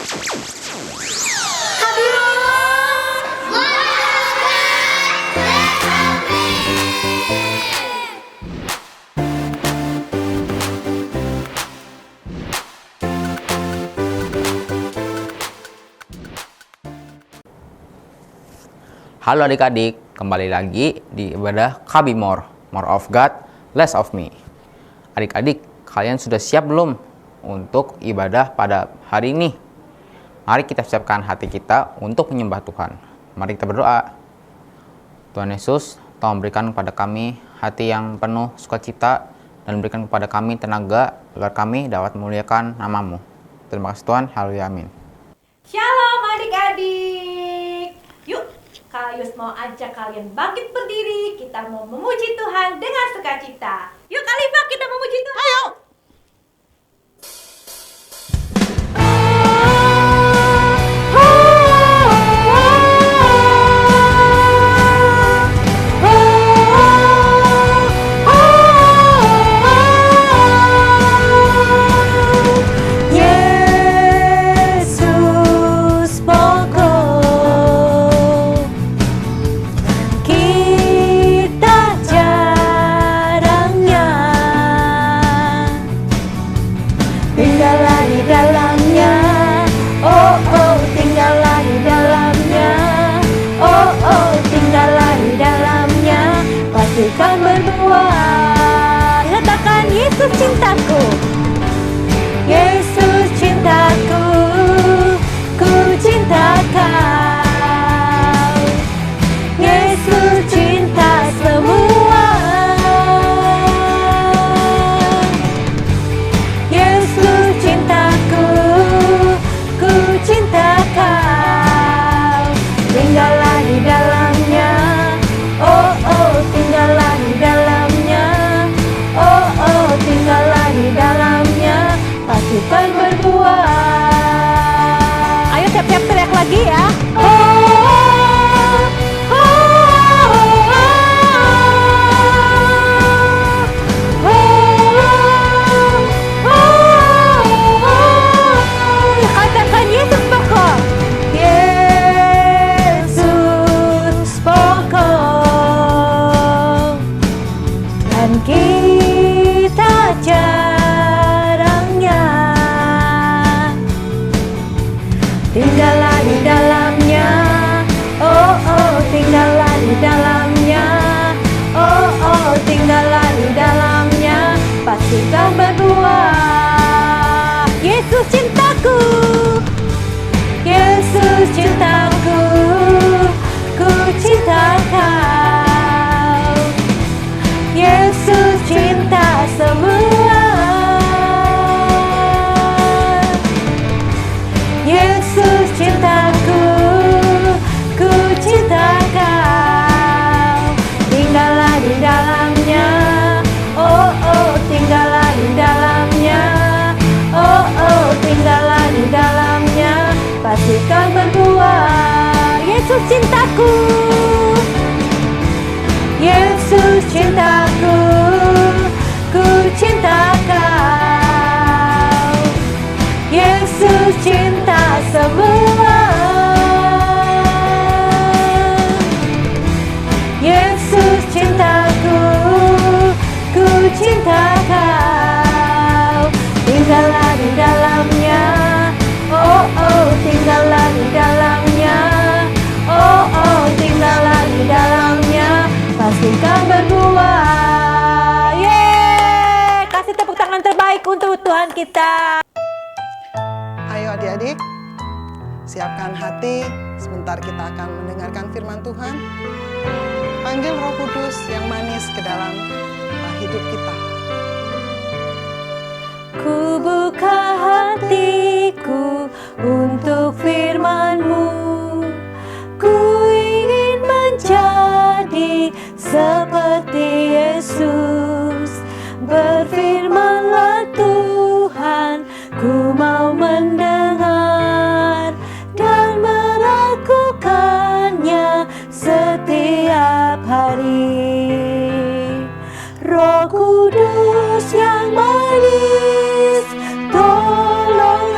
Halo adik-adik, kembali lagi di ibadah Kabi More of God, less of me. Adik-adik, kalian sudah siap belum untuk ibadah pada hari ini? Mari kita siapkan hati kita untuk menyembah Tuhan. Mari kita berdoa. Tuhan Yesus, tolong berikan kepada kami hati yang penuh sukacita dan berikan kepada kami tenaga agar kami dapat memuliakan nama-Mu. Terima kasih Tuhan, haleluya, amin. Shalom adik-adik. Yuk, Kak Yus mau ajak kalian bangkit berdiri. Kita mau memuji Tuhan dengan sukacita. Yuk Kak Liva, kita memuji Tuhan. Ayo. Kan berbuah, katakan Yesus cintaku, Yesus cintaku, ku cinta Kau, Yesus cinta semua, Yesus cintaku, ku cinta Kau, tinggallah di dalamnya. Tinggallah di dalamnya, tinggallah di dalamnya, pasti kan berbuah. Ayo siap-siap teriak lagi ya. Katakan Yesus pokok. Kita jarangnya, tinggallah di dalamnya, tinggallah di dalamnya, tinggallah di dalamnya, pasti kau berbuah. Yesus cintaku, Yesus cintaku, ku cinta Kau, Yesus cinta semua, Yesus cintaku, ku cinta Kau, tinggallah di dalamnya, tinggallah di dalamnya, tinggallah di dalamnya, pasti kau berbuah. Yesus cintaku, Yesus cintaku, ku cinta Kau, Yesus cinta semua, Yesus cintaku, ku cinta Kau, tinggallah di dalamnya, tinggallah di dalamnya, tinggallah di dalamnya, pasti kau berbuah. Yeay, kasih tepuk tangan terbaik untuk Tuhan kita. Ayo adik-adik, siapkan hati, sebentar kita akan mendengarkan firman Tuhan. Panggil Roh Kudus yang manis ke dalam hidup kita. Ku buka hatiku untuk firman-Mu, ku ingin menjadi seperti Yesus. Berfirmanlah Tuhan, ku mau mendengar dan melakukannya setiap hari. Roh Kudus yang manis, tolong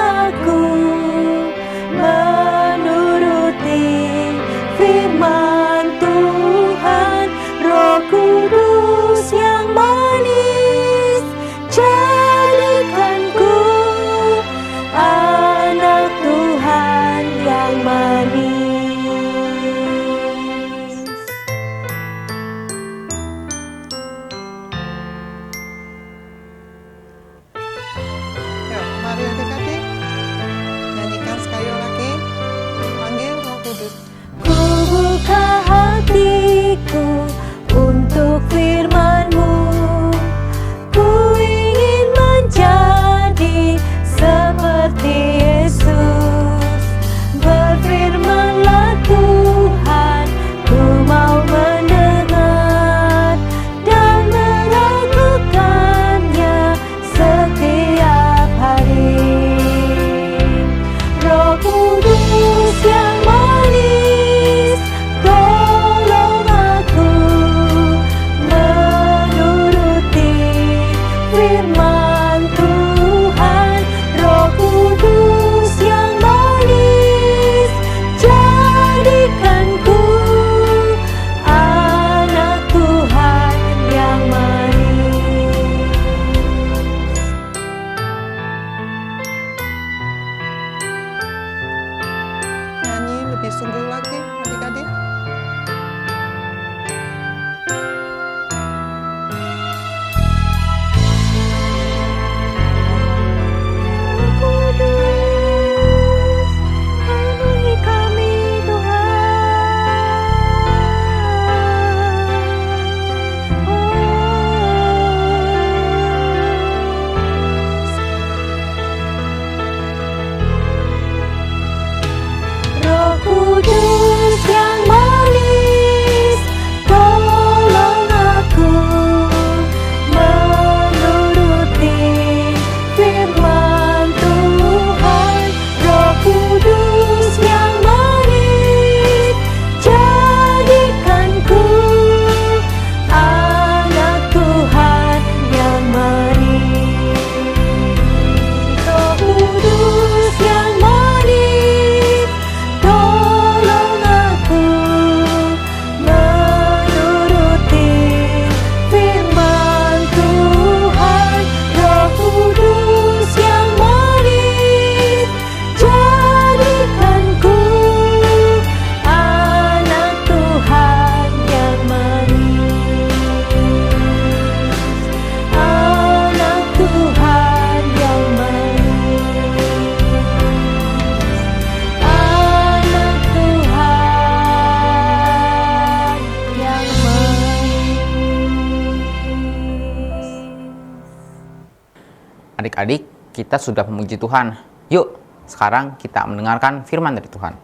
Adik-adik, kita sudah memuji Tuhan. Yuk, sekarang kita mendengarkan firman dari Tuhan.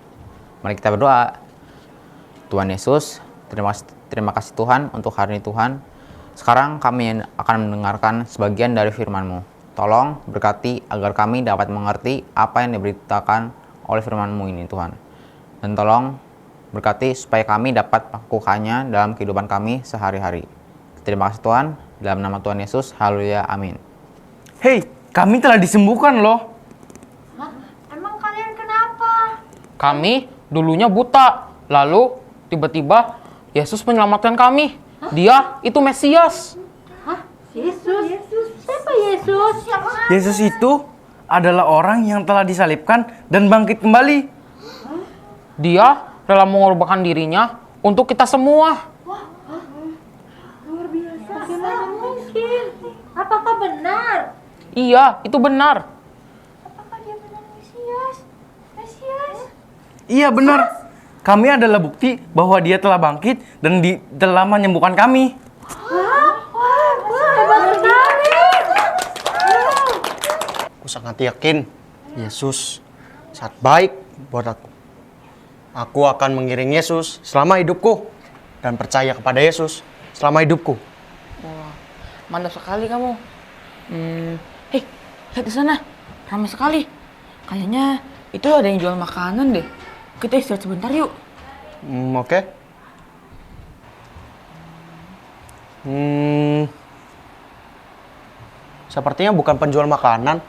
Mari kita berdoa. Tuhan Yesus, terima kasih Tuhan untuk hari ini Tuhan. Sekarang kami akan mendengarkan sebagian dari firman-Mu. Tolong berkati agar kami dapat mengerti apa yang diberitakan oleh firman-Mu ini Tuhan. Dan tolong berkati supaya kami dapat melakukannya dalam kehidupan kami sehari-hari. Terima kasih Tuhan, dalam nama Tuhan Yesus, haleluya, amin. Hei, kami telah disembuhkan loh. Hah? Emang kalian kenapa? Kami dulunya buta, lalu tiba-tiba Yesus menyelamatkan kami. Dia itu Mesias. Yesus? Siapa Yesus? Yesus itu adalah orang yang telah disalibkan dan bangkit kembali. Dia rela mengorbankan dirinya untuk kita semua. Bagaimana mungkin? Apakah benar? Iya, itu benar. Apakah dia benar Mesias? Mesias? Iya benar. Kami adalah bukti bahwa dia telah bangkit dan telah menyembuhkan kami. Hebat sekali. Aku sangat yakin Yesus sangat baik buat aku. Aku akan mengiring Yesus selama hidupku dan percaya kepada Yesus selama hidupku. Mantap sekali kamu. Hei, lihat di sana. Ramai sekali. Kayaknya itu ada yang jual makanan deh. Kita istirahat sebentar yuk. Oke. Sepertinya bukan penjual makanan.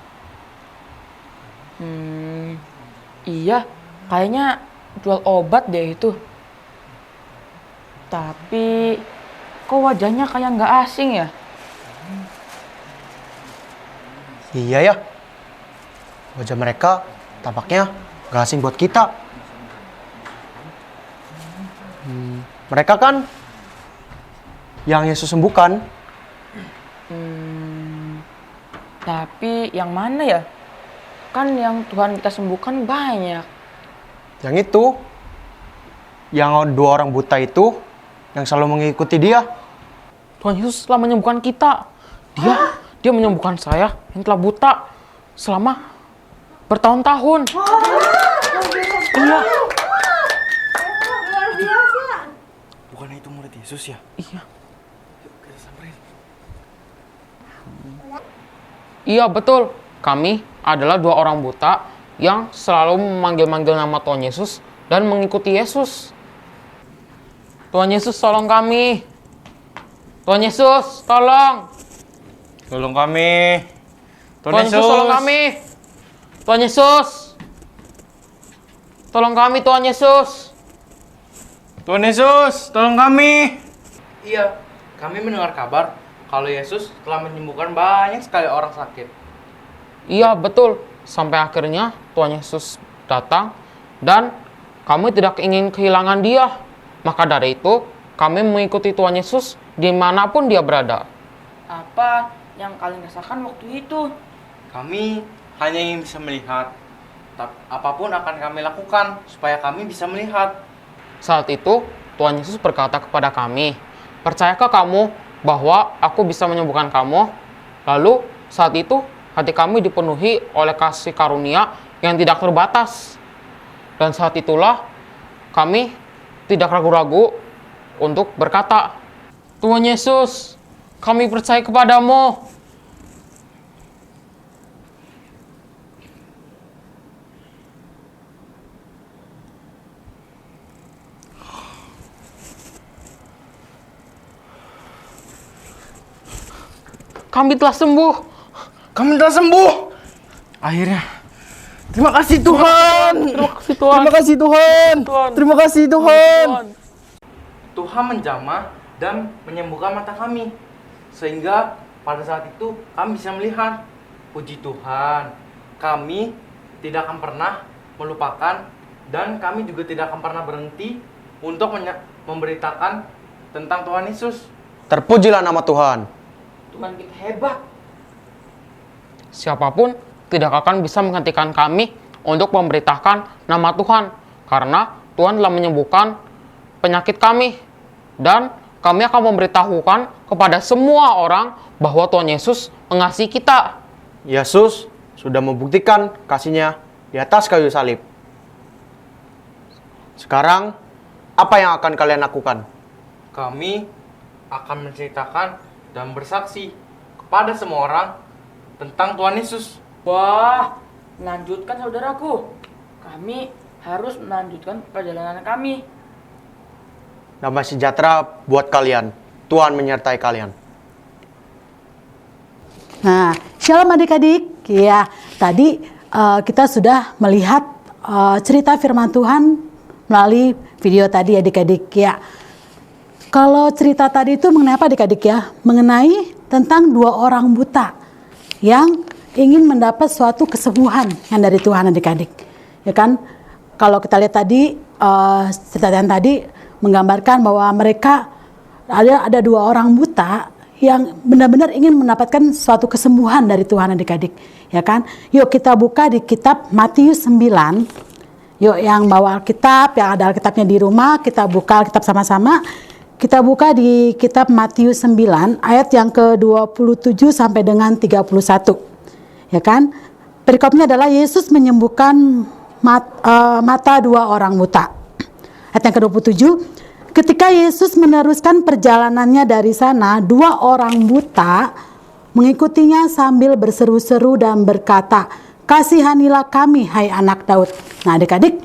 Iya, kayaknya jual obat deh itu. Tapi kok wajahnya kayak nggak asing ya? Iya ya. Wajah mereka tampaknya gak asing buat kita. Mereka kan yang Yesus sembuhkan. Tapi yang mana ya? Kan yang Tuhan kita sembuhkan banyak. Yang itu, yang 2 orang buta itu, yang selalu mengikuti dia. Tuhan Yesus telah menyembuhkan kita. Dia menyembuhkan saya yang telah buta selama bertahun-tahun. Iya. Luar biasa. Bukannya itu murid Yesus ya? Iya. Iya betul. Kami adalah 2 orang buta yang selalu memanggil-manggil nama Tuhan Yesus dan mengikuti Yesus. Tuhan Yesus tolong kami. Tuhan Yesus tolong. Tolong kami. Tuhan Yesus tolong kami. Tuhan Yesus. Tolong kami Tuhan Yesus. Tuhan Yesus, tolong kami. Iya, kami mendengar kabar kalau Yesus telah menyembuhkan banyak sekali orang sakit. Iya betul. Sampai akhirnya Tuhan Yesus datang dan kami tidak ingin kehilangan dia. Maka dari itu kami mengikuti Tuhan Yesus dimanapun dia berada. Apa yang kalian rasakan waktu itu? Kami hanya ingin bisa melihat. Apapun akan kami lakukan supaya kami bisa melihat. Saat itu Tuhan Yesus berkata kepada kami, percayakah kamu bahwa aku bisa menyembuhkan kamu? Lalu saat itu hati kami dipenuhi oleh kasih karunia yang tidak terbatas. Dan saat itulah kami tidak ragu-ragu untuk berkata, Tuhan Yesus, kami percaya kepadamu. Kami telah sembuh. Kami telah sembuh. Akhirnya. Terima kasih Tuhan. Terima kasih Tuhan. Terima kasih Tuhan. Tuhan. Terima kasih Tuhan. Tuhan. Tuhan menjamah dan menyembuhkan mata kami. Sehingga pada saat itu kami bisa melihat. Puji Tuhan. Kami tidak akan pernah melupakan dan kami juga tidak akan pernah berhenti untuk memberitakan tentang Tuhan Yesus. Terpujilah nama Tuhan. Tuhan kita hebat. Siapapun tidak akan bisa menghentikan kami untuk memberitakan nama Tuhan. Karena Tuhan telah menyembuhkan penyakit kami. Dan kami akan memberitahukan kepada semua orang bahwa Tuhan Yesus mengasihi kita. Yesus sudah membuktikan kasih-Nya di atas kayu salib. Sekarang, apa yang akan kalian lakukan? Kami akan menceritakan dan bersaksi kepada semua orang tentang Tuhan Yesus. Wah, lanjutkan saudaraku. Kami harus melanjutkan perjalanan kami. Damai sejahtera buat kalian. Tuhan menyertai kalian. Nah, shalom adik-adik. Ya, tadi kita sudah melihat cerita firman Tuhan melalui video tadi adik-adik ya. Kalau cerita tadi itu mengenai apa adik-adik ya? Mengenai tentang 2 orang buta yang ingin mendapat suatu kesembuhan yang dari Tuhan adik-adik. Ya kan? Kalau kita lihat tadi cerita yang tadi menggambarkan bahwa mereka ada 2 orang buta yang benar-benar ingin mendapatkan suatu kesembuhan dari Tuhan adik-adik, ya kan? Yuk kita buka di kitab Matius 9. Yuk yang bawa Alkitab, yang ada Alkitabnya di rumah, kita buka Alkitab sama-sama. Kita buka di kitab Matius 9 ayat yang ke-27 sampai dengan 31. Ya kan? Perikopnya adalah Yesus menyembuhkan mata 2 orang buta. Ayat yang ke-27. Ketika Yesus meneruskan perjalanannya dari sana, 2 orang buta mengikutinya sambil berseru-seru dan berkata, "Kasihanilah kami, hai anak Daud." Nah adik-adik,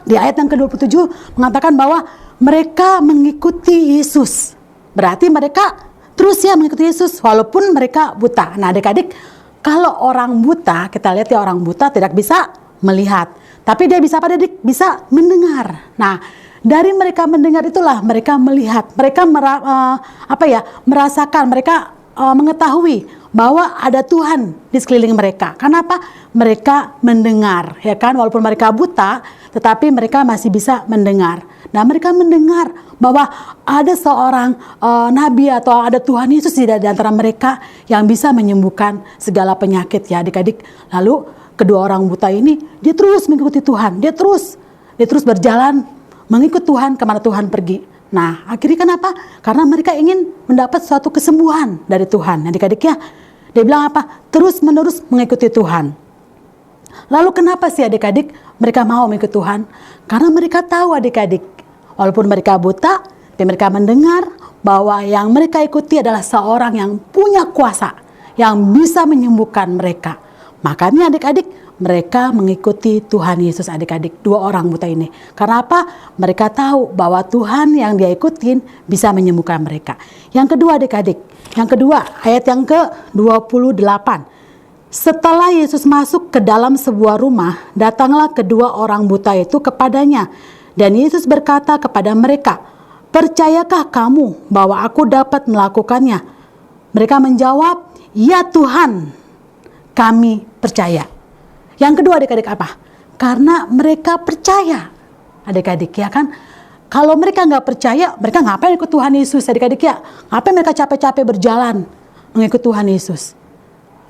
di ayat yang ke-27 mengatakan bahwa mereka mengikuti Yesus. Berarti mereka terus ya mengikuti Yesus walaupun mereka buta. Nah adik-adik, kalau orang buta, kita lihat ya orang buta tidak bisa melihat. Tapi dia bisa apa adik? Bisa mendengar. Nah, dari mereka mendengar itulah mereka melihat, mereka merasakan, mereka mengetahui bahwa ada Tuhan di sekeliling mereka. Kenapa? Mereka mendengar, ya kan? Walaupun mereka buta, tetapi mereka masih bisa mendengar. Nah, mereka mendengar bahwa ada seorang nabi atau ada Tuhan Yesus di antara mereka yang bisa menyembuhkan segala penyakit, ya adik-adik. Lalu kedua orang buta ini dia terus mengikuti Tuhan, dia terus berjalan mengikut Tuhan kemana Tuhan pergi. Nah, akhirnya kenapa? Karena mereka ingin mendapat suatu kesembuhan dari Tuhan. Adik-adik ya, dia bilang apa? Terus menerus mengikuti Tuhan. Lalu kenapa sih adik-adik mereka mau mengikuti Tuhan? Karena mereka tahu adik-adik, walaupun mereka buta, tapi mereka mendengar bahwa yang mereka ikuti adalah seorang yang punya kuasa, yang bisa menyembuhkan mereka. Makanya adik-adik, mereka mengikuti Tuhan Yesus adik-adik, 2 orang buta ini. Karena apa? Mereka tahu bahwa Tuhan yang dia ikutin bisa menyembuhkan mereka. Yang kedua adik-adik, yang kedua ayat yang ke-28. Setelah Yesus masuk ke dalam sebuah rumah, datanglah kedua orang buta itu kepadanya. Dan Yesus berkata kepada mereka, "Percayakah kamu bahwa aku dapat melakukannya?" Mereka menjawab, "Ya Tuhan, kami percaya." Yang kedua adik-adik apa? Karena mereka percaya. Adik-adik ya kan? Kalau mereka nggak percaya, mereka ngapain ikut Tuhan Yesus adik-adik ya? Ngapain mereka capek-capek berjalan mengikut Tuhan Yesus?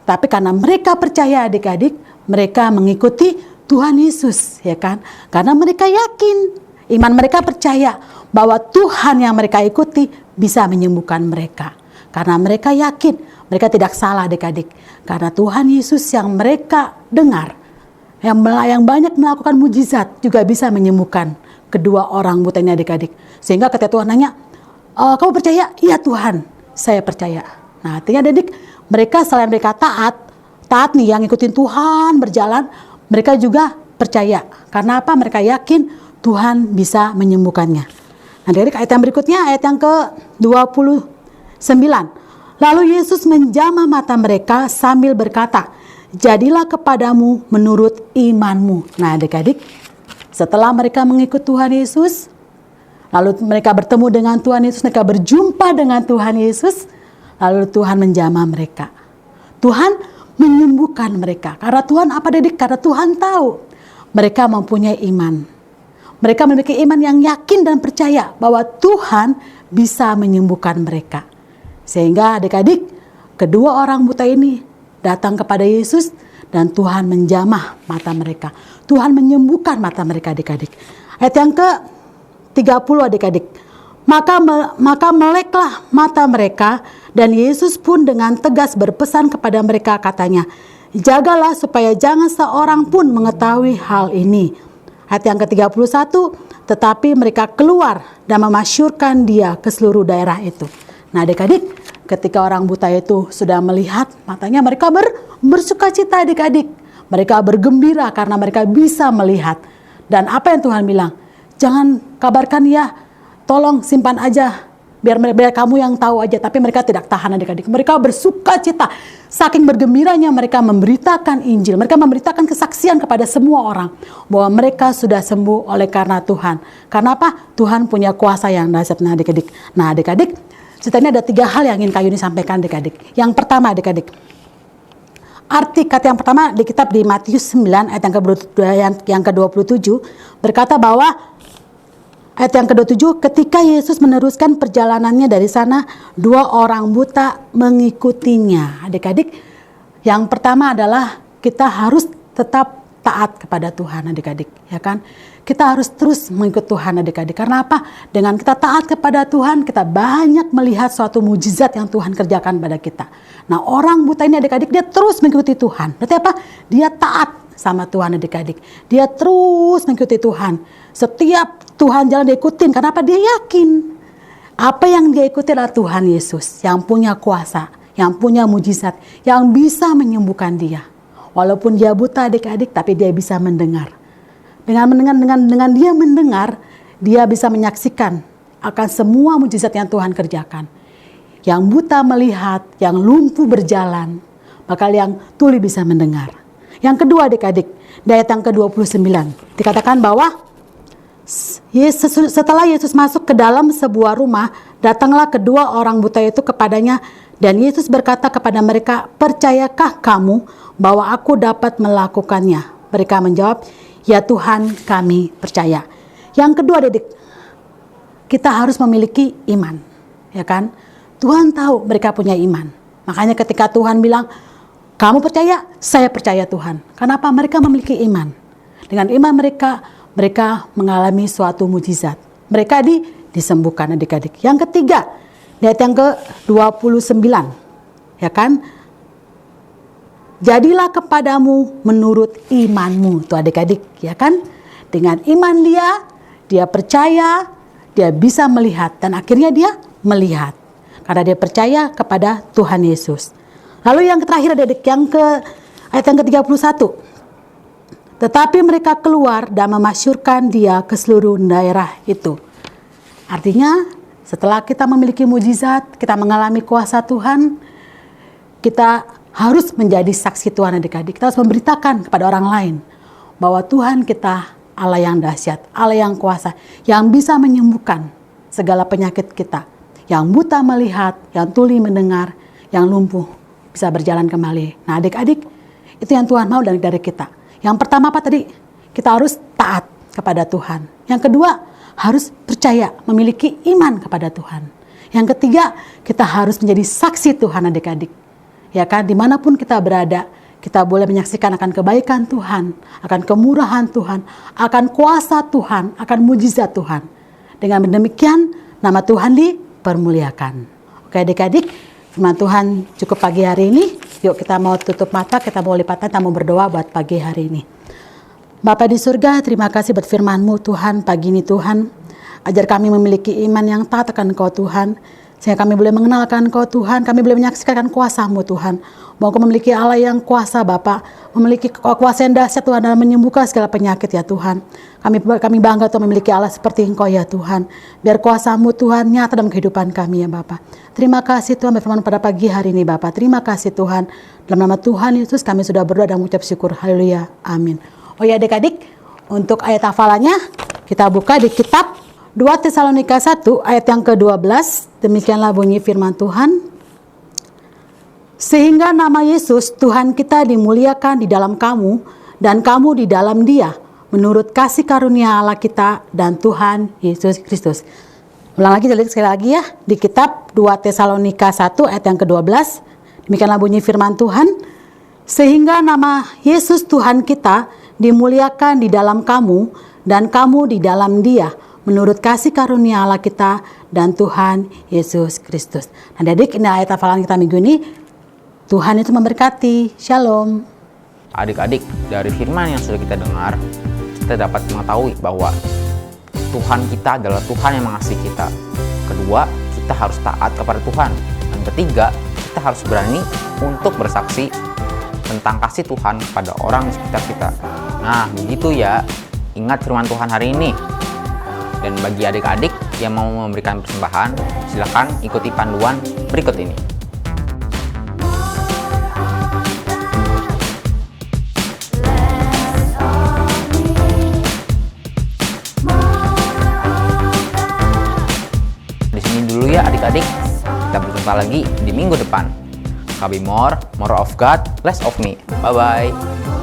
Tapi karena mereka percaya adik-adik, mereka mengikuti Tuhan Yesus ya kan? Karena mereka yakin, iman mereka percaya bahwa Tuhan yang mereka ikuti bisa menyembuhkan mereka. Karena mereka yakin, mereka tidak salah adik-adik. Karena Tuhan Yesus yang mereka dengar, yang banyak melakukan mujizat juga bisa menyembuhkan kedua orang buta ini adik-adik. Sehingga ketika Tuhan nanya, "Kamu percaya?" "Iya Tuhan, saya percaya." Nah artinya adik, mereka selain mereka taat nih yang ngikutin Tuhan berjalan, mereka juga percaya. Karena apa? Mereka yakin Tuhan bisa menyembuhkannya. Nah adik-adik, ayat yang berikutnya, ayat yang ke-29. Lalu Yesus menjamah mata mereka sambil berkata, "Jadilah kepadamu menurut imanmu." Nah adik-adik, setelah mereka mengikut Tuhan Yesus, lalu mereka bertemu dengan Tuhan Yesus, mereka berjumpa dengan Tuhan Yesus, lalu Tuhan menjamah mereka. Tuhan menyembuhkan mereka. Karena Tuhan apa adik? Karena Tuhan tahu mereka mempunyai iman. Mereka memiliki iman yang yakin dan percaya bahwa Tuhan bisa menyembuhkan mereka. Sehingga adik-adik, kedua orang buta ini datang kepada Yesus dan Tuhan menjamah mata mereka. Tuhan menyembuhkan mata mereka adik-adik. Ayat yang ke-30 adik-adik. Maka meleklah mata mereka, dan Yesus pun dengan tegas berpesan kepada mereka, katanya, jagalah supaya jangan seorang pun mengetahui hal ini. Ayat yang ke-31, tetapi mereka keluar dan memasyurkan dia ke seluruh daerah itu. Nah adik-adik, ketika orang buta itu sudah melihat, matanya mereka bersuka cita adik-adik. Mereka bergembira karena mereka bisa melihat. Dan apa yang Tuhan bilang? Jangan kabarkan ya, tolong simpan aja, biar kamu yang tahu aja. Tapi mereka tidak tahan adik-adik. Mereka bersuka cita. Saking bergembiranya mereka memberitakan Injil. Mereka memberitakan kesaksian kepada semua orang bahwa mereka sudah sembuh oleh karena Tuhan. Karena apa? Tuhan punya kuasa yang dahsyat. Nah adik-adik, ceritanya ada 3 hal yang ingin Kak Yuni sampaikan adik-adik. Yang pertama adik-adik, arti kata yang pertama di kitab di Matius 9 ayat yang ke-27 berkata bahwa ayat yang ke-27, ketika Yesus meneruskan perjalanannya dari sana, 2 orang buta mengikutinya. Adik-adik, yang pertama adalah kita harus tetap taat kepada Tuhan adik-adik, ya kan? Kita harus terus mengikut Tuhan adik-adik. Karena apa? Dengan kita taat kepada Tuhan, kita banyak melihat suatu mujizat yang Tuhan kerjakan pada kita. Nah, orang buta ini adik-adik, dia terus mengikuti Tuhan. Berarti apa? Dia taat sama Tuhan adik-adik. Dia terus mengikuti Tuhan. Setiap Tuhan jalan dia ikutin. Karena apa? Dia yakin. Apa yang dia ikuti adalah Tuhan Yesus yang punya kuasa, yang punya mujizat, yang bisa menyembuhkan dia. Walaupun dia buta adik-adik, tapi dia bisa mendengar. Dengan dia mendengar, dia bisa menyaksikan akan semua mujizat yang Tuhan kerjakan. Yang buta melihat, yang lumpuh berjalan, bakal yang tuli bisa mendengar. Yang kedua adik-adik, di ayat yang ke-29 dikatakan bahwa setelah Yesus masuk ke dalam sebuah rumah, datanglah kedua orang buta itu kepadanya, dan Yesus berkata kepada mereka, percayakah kamu bahwa aku dapat melakukannya? Mereka menjawab, ya Tuhan, kami percaya. Yang kedua adik, kita harus memiliki iman, ya kan? Tuhan tahu mereka punya iman. Makanya ketika Tuhan bilang, kamu percaya? Saya percaya Tuhan. Kenapa? Mereka memiliki iman. Dengan iman mereka mengalami suatu mujizat. Mereka disembuhkan adik-adik. Yang ketiga, di ayat yang ke-29, ya kan? Jadilah kepadamu menurut imanmu, tuh adik-adik, ya kan? Dengan iman dia percaya, dia bisa melihat, dan akhirnya dia melihat. Karena dia percaya kepada Tuhan Yesus. Lalu yang terakhir adik-adik, ayat yang ke-31. Tetapi mereka keluar dan memasyurkan dia ke seluruh daerah itu. Artinya, setelah kita memiliki mujizat, kita mengalami kuasa Tuhan, kita harus menjadi saksi Tuhan adik-adik. Kita harus memberitakan kepada orang lain bahwa Tuhan kita Allah yang dahsyat, Allah yang kuasa, yang bisa menyembuhkan segala penyakit kita. Yang buta melihat, yang tuli mendengar, yang lumpuh bisa berjalan kembali. Nah adik-adik, itu yang Tuhan mau dari kita. Yang pertama apa tadi? Kita harus taat kepada Tuhan. Yang kedua, harus percaya, memiliki iman kepada Tuhan. Yang ketiga, kita harus menjadi saksi Tuhan adik-adik. Ya kan, dimanapun kita berada, kita boleh menyaksikan akan kebaikan Tuhan, akan kemurahan Tuhan, akan kuasa Tuhan, akan mujizat Tuhan. Dengan demikian, nama Tuhan dipermuliakan. Oke adik-adik, firman Tuhan cukup pagi hari ini. Yuk kita mau tutup mata, kita mau lipat tangan, kita mau berdoa buat pagi hari ini. Bapa di surga, terima kasih buat firman-Mu Tuhan, pagi ini Tuhan. Ajar kami memiliki iman yang taat akan Engkau Tuhan. Sehingga kami boleh mengenalkan Engkau Tuhan, kami boleh menyaksikan kuasa-Mu Tuhan. Bahwa Engkau memiliki Allah yang kuasa Bapa, memiliki kuasa yang dahsyat Tuhan dalam menyembuhkan segala penyakit ya Tuhan. Kami bangga Tuhan memiliki Allah seperti Engkau ya Tuhan. Biar kuasa-Mu Tuhan nyata dalam kehidupan kami ya Bapa. Terima kasih Tuhan berfirman pada pagi hari ini Bapa. Terima kasih Tuhan. Dalam nama Tuhan Yesus kami sudah berdoa dan mengucap syukur. Haleluya. Amin. Oh ya adik-adik, untuk ayat hafalannya kita buka di kitab 2 Tesalonika 1 ayat yang ke-12. Demikianlah bunyi firman Tuhan. Sehingga nama Yesus Tuhan kita dimuliakan di dalam kamu dan kamu di dalam Dia, menurut kasih karunia Allah kita dan Tuhan Yesus Kristus. Ulang lagi sekali lagi ya, di kitab 2 Tesalonika 1 ayat yang ke-12. Demikianlah bunyi firman Tuhan. Sehingga nama Yesus Tuhan kita dimuliakan di dalam kamu dan kamu di dalam Dia, menurut kasih karunia Allah kita dan Tuhan Yesus Kristus. Nah, adik, ini ayat hafalan kita minggu ini. Tuhan itu memberkati. Shalom. Adik-adik, dari firman yang sudah kita dengar, kita dapat mengetahui bahwa Tuhan kita adalah Tuhan yang mengasihi kita. Kedua, kita harus taat kepada Tuhan. Dan ketiga, kita harus berani untuk bersaksi tentang kasih Tuhan kepada orang di sekitar kita. Nah, begitu ya. Ingat firman Tuhan hari ini. Dan bagi adik-adik yang mau memberikan persembahan, silakan ikuti panduan berikut ini. Di sini dulu ya adik-adik. Kita berjumpa lagi di minggu depan. Kabimor, more of God, less of me. Bye-bye.